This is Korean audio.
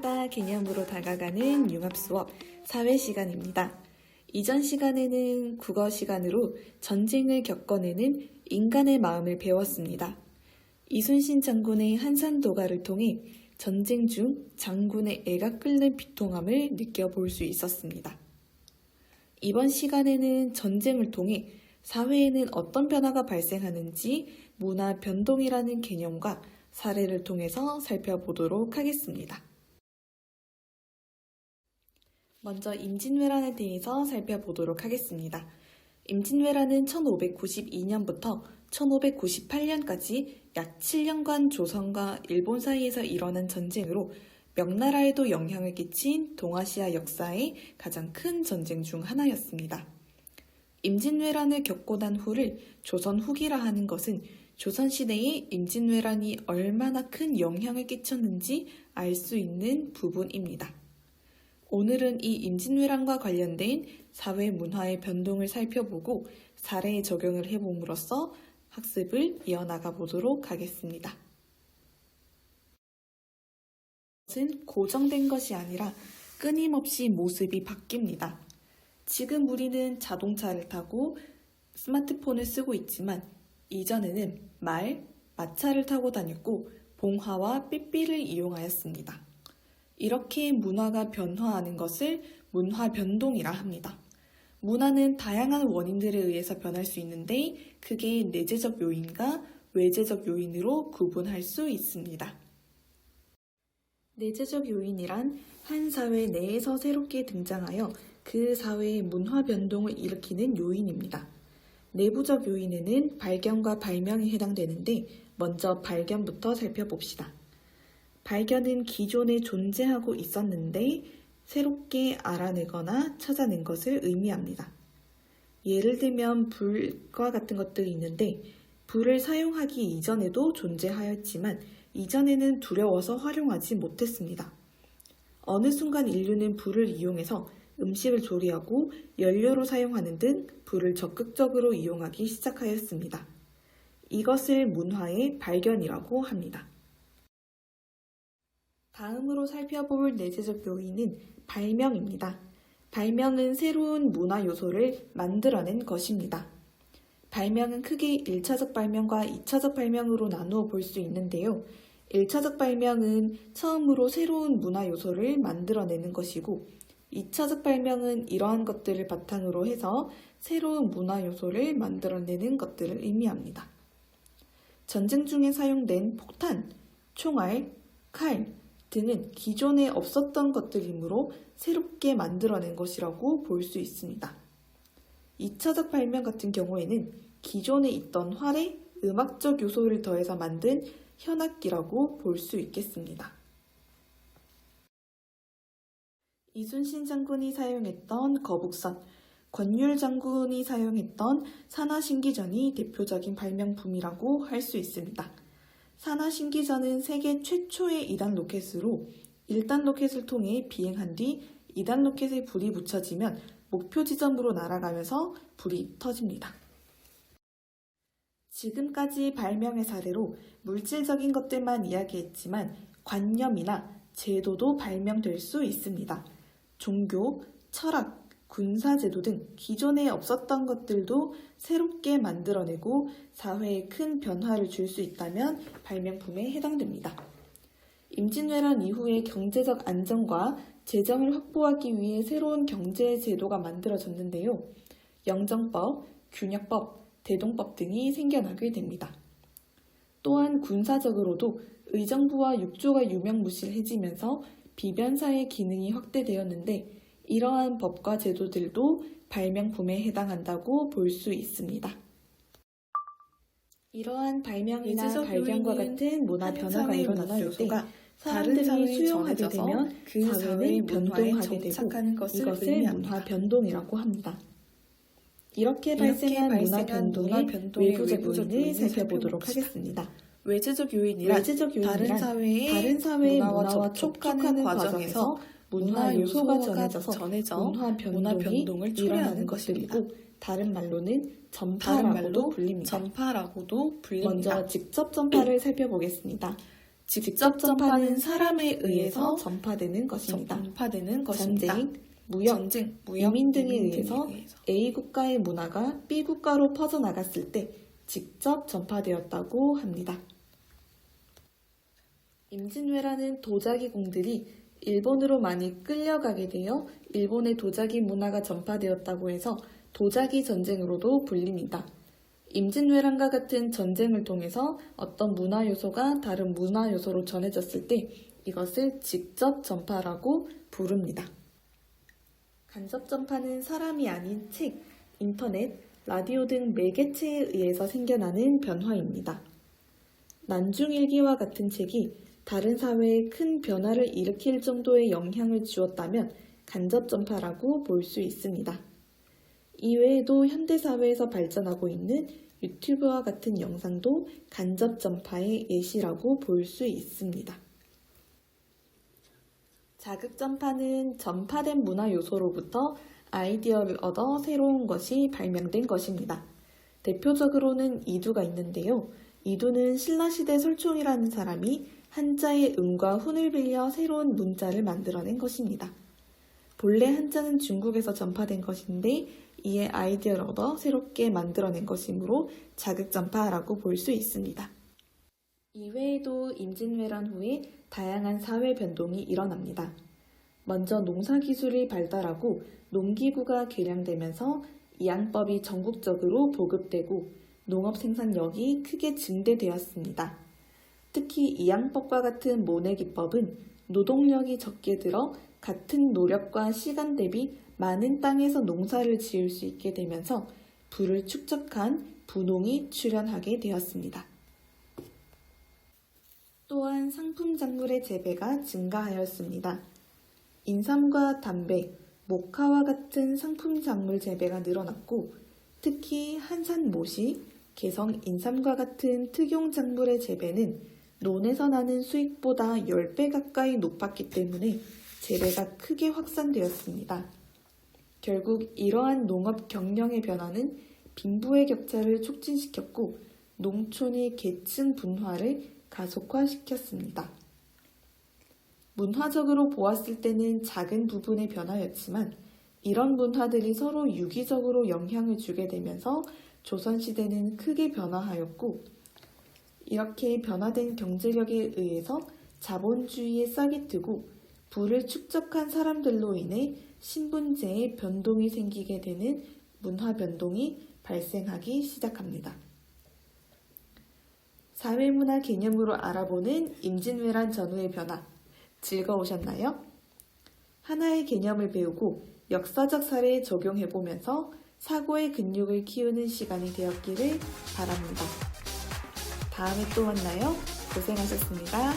날마다 개념으로 다가가는 융합 수업 사회 시간입니다. 이전 시간에는 국어 시간으로 전쟁을 겪어내는 인간의 마음을 배웠습니다. 이순신 장군의 한산도가를 통해 전쟁 중 장군의 애가 끓는 비통함을 느껴볼 수 있었습니다. 이번 시간에는 전쟁을 통해 사회에는 어떤 변화가 발생하는지 문화 변동이라는 개념과 사례를 통해서 살펴보도록 하겠습니다. 먼저 임진왜란에 대해서 살펴보도록 하겠습니다. 임진왜란은 1592년부터 1598년까지 약 7년간 조선과 일본 사이에서 일어난 전쟁으로 명나라에도 영향을 끼친 동아시아 역사의 가장 큰 전쟁 중 하나였습니다. 임진왜란을 겪고 난 후를 조선 후기라 하는 것은 조선시대에 임진왜란이 얼마나 큰 영향을 끼쳤는지 알 수 있는 부분입니다. 오늘은 이 임진왜란과 관련된 사회 문화의 변동을 살펴보고 사례에 적용을 해봄으로써 학습을 이어나가 보도록 하겠습니다. 것은 고정된 것이 아니라 끊임없이 모습이 바뀝니다. 지금 우리는 자동차를 타고 스마트폰을 쓰고 있지만 이전에는 말, 마차를 타고 다녔고 봉화와 삐삐를 이용하였습니다. 이렇게 문화가 변화하는 것을 문화 변동이라 합니다. 문화는 다양한 원인들에 의해서 변할 수 있는데 그게 내재적 요인과 외재적 요인으로 구분할 수 있습니다. 내재적 요인이란 한 사회 내에서 새롭게 등장하여 그 사회의 문화 변동을 일으키는 요인입니다. 내부적 요인에는 발견과 발명이 해당되는데 먼저 발견부터 살펴봅시다. 발견은 기존에 존재하고 있었는데 새롭게 알아내거나 찾아낸 것을 의미합니다. 예를 들면 불과 같은 것들이 있는데 불을 사용하기 이전에도 존재하였지만 이전에는 두려워서 활용하지 못했습니다. 어느 순간 인류는 불을 이용해서 음식을 조리하고 연료로 사용하는 등 불을 적극적으로 이용하기 시작하였습니다. 이것을 문화의 발견이라고 합니다. 다음으로 살펴볼 내재적 요인은 발명입니다. 발명은 새로운 문화 요소를 만들어낸 것입니다. 발명은 크게 1차적 발명과 2차적 발명으로 나누어 볼 수 있는데요. 1차적 발명은 처음으로 새로운 문화 요소를 만들어내는 것이고 2차적 발명은 이러한 것들을 바탕으로 해서 새로운 문화 요소를 만들어내는 것들을 의미합니다. 전쟁 중에 사용된 폭탄, 총알, 칼 등은 기존에 없었던 것들이므로 새롭게 만들어낸 것이라고 볼 수 있습니다. 2차적 발명 같은 경우에는 기존에 있던 활에 음악적 요소를 더해서 만든 현악기라고 볼 수 있겠습니다. 이순신 장군이 사용했던 거북선, 권율 장군이 사용했던 산화신기전이 대표적인 발명품이라고 할 수 있습니다. 산화신기전은 세계 최초의 2단 로켓으로 1단 로켓을 통해 비행한 뒤 2단 로켓에 불이 붙여지면 목표 지점으로 날아가면서 불이 터집니다. 지금까지 발명의 사례로 물질적인 것들만 이야기했지만 관념이나 제도도 발명될 수 있습니다. 종교, 철학, 군사제도 등 기존에 없었던 것들도 새롭게 만들어내고 사회에 큰 변화를 줄 수 있다면 발명품에 해당됩니다. 임진왜란 이후에 경제적 안정과 재정을 확보하기 위해 새로운 경제제도가 만들어졌는데요. 영정법, 균역법, 대동법 등이 생겨나게 됩니다. 또한 군사적으로도 의정부와 육조가 유명무실해지면서 비변사의 기능이 확대되었는데 이러한 법과 제도들도 발명품에 해당한다고 볼 수 있습니다. 이러한 발명이나 발견과 같은 문화 변화가 일어났을 때 사람들이 수용하게 되면 그 사회는 변동하게 되고 이것을 문화 변동이라고 합니다. 이렇게 발생한 문화 변동의 외부적 요인을 살펴보도록 하겠습니다. 외재적 요인이란 다른 사회의 문화와 접촉하는 과정에서 문화 요소가 전해져 문화 변동을 초래하는 것입니다. 다른 말로는 전파라고도 불립니다. 전파라고도 불립니다. 먼저 직접 전파를 살펴보겠습니다. 직접 전파는 사람에 의해서 전파되는 것입니다. 전쟁, 무역, 이민 등에 의해서 A 국가의 문화가 B 국가로 퍼져나갔을 때 직접 전파되었다고 합니다. 임진왜란은 도자기 공들이 일본으로 많이 끌려가게 되어 일본의 도자기 문화가 전파되었다고 해서 도자기 전쟁으로도 불립니다. 임진왜란과 같은 전쟁을 통해서 어떤 문화 요소가 다른 문화 요소로 전해졌을 때 이것을 직접 전파라고 부릅니다. 간접 전파는 사람이 아닌 책, 인터넷, 라디오 등 매개체에 의해서 생겨나는 변화입니다. 난중일기와 같은 책이 다른 사회에 큰 변화를 일으킬 정도의 영향을 주었다면 간접 전파라고 볼 수 있습니다. 이외에도 현대사회에서 발전하고 있는 유튜브와 같은 영상도 간접 전파의 예시라고 볼 수 있습니다. 자극 전파는 전파된 문화 요소로부터 아이디어를 얻어 새로운 것이 발명된 것입니다. 대표적으로는 이두가 있는데요. 이두는 신라시대 설총이라는 사람이 한자의 음과 훈을 빌려 새로운 문자를 만들어낸 것입니다. 본래 한자는 중국에서 전파된 것인데 이에 아이디어를 얻어 새롭게 만들어낸 것이므로 자극전파라고 볼 수 있습니다. 이외에도 임진왜란 후에 다양한 사회 변동이 일어납니다. 먼저 농사기술이 발달하고 농기구가 개량되면서 이양법이 전국적으로 보급되고 농업 생산력이 크게 증대되었습니다. 특히 이양법과 같은 모내기법은 노동력이 적게 들어 같은 노력과 시간 대비 많은 땅에서 농사를 지을 수 있게 되면서 부를 축적한 분홍이 출현하게 되었습니다. 또한 상품 작물의 재배가 증가하였습니다. 인삼과 담배, 모카와 같은 상품 작물 재배가 늘어났고 특히 한산모시, 개성 인삼과 같은 특용 작물의 재배는 논에서 나는 수익보다 10배 가까이 높았기 때문에 재배가 크게 확산되었습니다. 결국 이러한 농업 경영의 변화는 빈부의 격차를 촉진시켰고 농촌의 계층 분화를 가속화시켰습니다. 문화적으로 보았을 때는 작은 부분의 변화였지만 이런 문화들이 서로 유기적으로 영향을 주게 되면서 조선시대는 크게 변화하였고 이렇게 변화된 경제력에 의해서 자본주의에 싹이 트고 부를 축적한 사람들로 인해 신분제의 변동이 생기게 되는 문화 변동이 발생하기 시작합니다. 사회문화 개념으로 알아보는 임진왜란 전후의 변화, 즐거우셨나요? 하나의 개념을 배우고 역사적 사례에 적용해보면서 사고의 근육을 키우는 시간이 되었기를 바랍니다. 다음에 또 만나요. 고생하셨습니다.